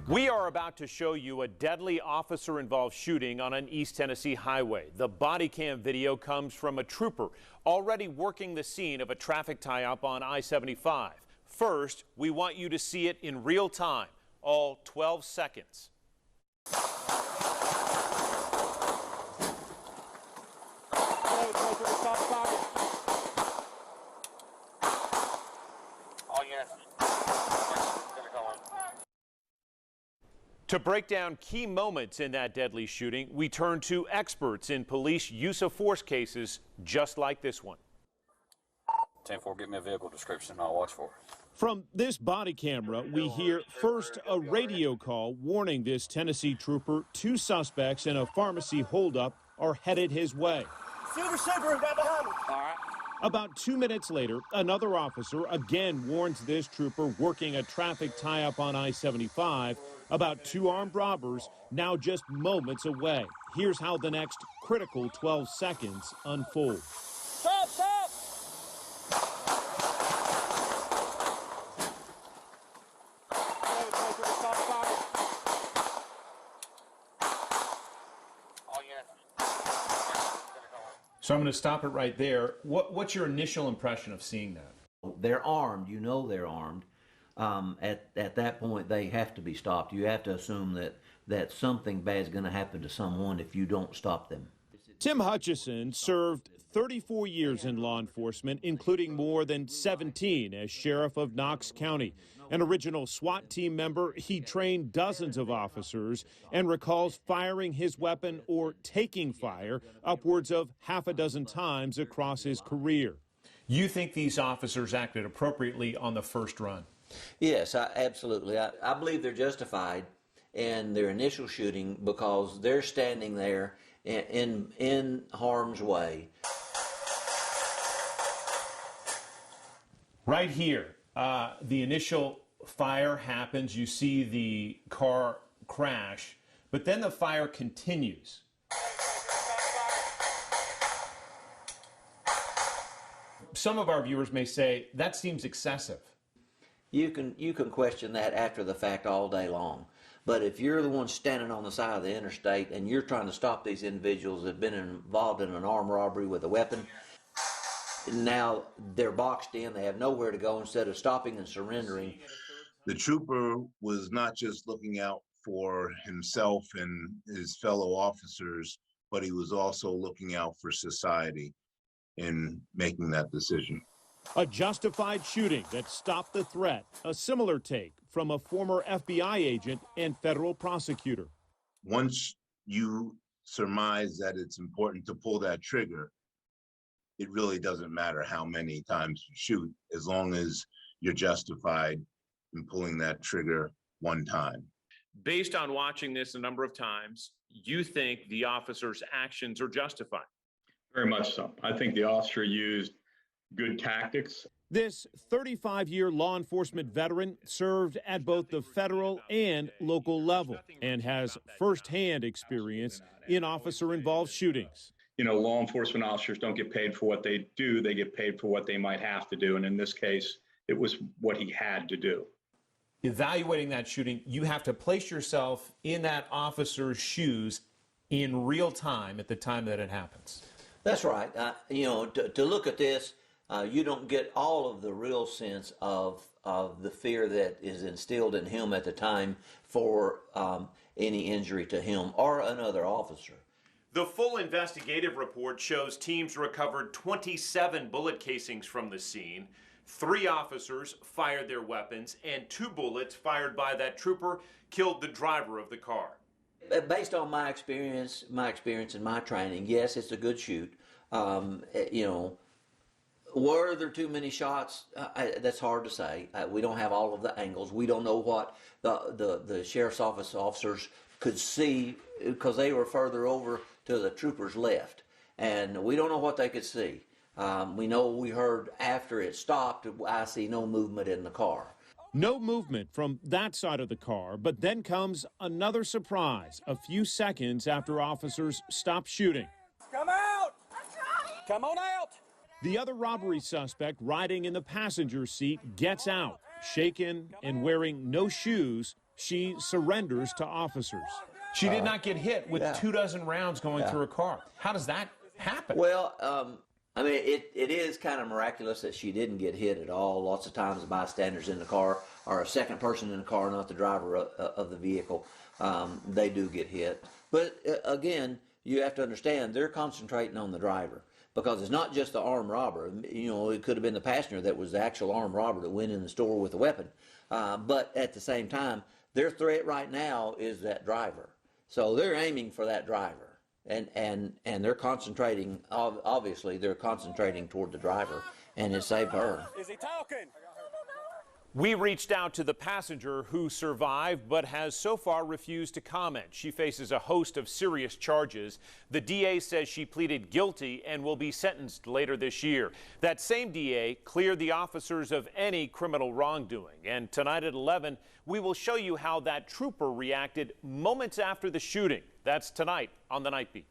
We are about to show you a deadly officer-involved shooting on an East Tennessee highway. The body cam video comes from a trooper already working the scene of a traffic tie-up on I-75. First, we want you to see it in real time, all 12 seconds. To break down key moments in that deadly shooting, we turn to experts in police use of force cases just like this one. 10-4, get me a vehicle description and I'll watch for it. From this body camera, we hear first a radio call warning this Tennessee trooper 2 suspects in a pharmacy holdup are headed his way. Silver Subaru right behind me. All right. About 2 minutes later, another officer again warns this trooper working a traffic tie-up on I-75 about 2 armed robbers now just moments away. Here's how the next critical 12 seconds unfold. Stop, stop! So I'm going to stop it right there. What's your initial impression of seeing that? They're armed. You know they're armed. At that point, they have to be stopped. You have to assume that something bad is going to happen to someone if you don't stop them. Tim Hutchison served 34 years in law enforcement, including more than 17 as sheriff of Knox County. An original SWAT team member, he trained dozens of officers and recalls firing his weapon or taking fire upwards of half a dozen times across his career. You think these officers acted appropriately on the first run? Yes, absolutely. I believe they're justified in their initial shooting because they're standing there in harm's way. Right here, the initial fire happens. You see the car crash, but then the fire continues. Some of our viewers may say that seems excessive. You can question that after the fact all day long. But if you're the one standing on the side of the interstate and you're trying to stop these individuals that have been involved in an armed robbery with a weapon, now they're boxed in, they have nowhere to go instead of stopping and surrendering. The trooper was not just looking out for himself and his fellow officers, but he was also looking out for society in making that decision. A justified shooting that stopped the threat. A similar take from a former FBI agent and federal prosecutor. Once you surmise that it's important to pull that trigger, it really doesn't matter how many times you shoot, as long as you're justified in pulling that trigger one time. Based on watching this a number of times, you think the officer's actions are justified? Very much so. I think the officer used good tactics. This 35-year law enforcement veteran served at both the federal and local level and has firsthand experience in officer-involved shootings. You know, law enforcement officers don't get paid for what they do, they get paid for what they might have to do. And in this case, it was what he had to do. Evaluating that shooting, you have to place yourself in that officer's shoes in real time at the time that it happens. That's right. You know, to look at this, you don't get all of the real sense of the fear that is instilled in him at the time for any injury to him or another officer. The full investigative report shows teams recovered 27 bullet casings from the scene. 3 officers fired their weapons, and 2 bullets fired by that trooper killed the driver of the car. Based on my experience and my training, yes, it's a good shoot. You know, were there too many shots? That's hard to say. We don't have all of the angles. We don't know what the sheriff's office officers could see because they were further over to the trooper's left, and we don't know what they could see. We know we heard after it stopped, I see no movement in the car. No movement from that side of the car, but then comes another surprise a few seconds after officers stop shooting. Come out! Come on out! The other robbery suspect riding in the passenger seat gets out, shaken and wearing no shoes She surrenders to officers. She did not get hit with 24 rounds going through her car. How does that happen? Well, I mean, it is kind of miraculous that she didn't get hit at all. Lots of times the bystanders in the car or a second person in the car, not the driver of the vehicle, they do get hit. But again, you have to understand they're concentrating on the driver because it's not just the armed robber. You know, it could have been the passenger that was the actual armed robber that went in the store with a weapon. But at the same time, their threat right now is that driver. So they're aiming for that driver. And they're concentrating, obviously, they're concentrating toward the driver, and it saved her. Is he talking? We reached out to the passenger who survived but has so far refused to comment. She faces a host of serious charges. The DA says she pleaded guilty and will be sentenced later this year. That same DA cleared the officers of any criminal wrongdoing. And tonight at 11, we will show you how that trooper reacted moments after the shooting. That's tonight on the Night Beat.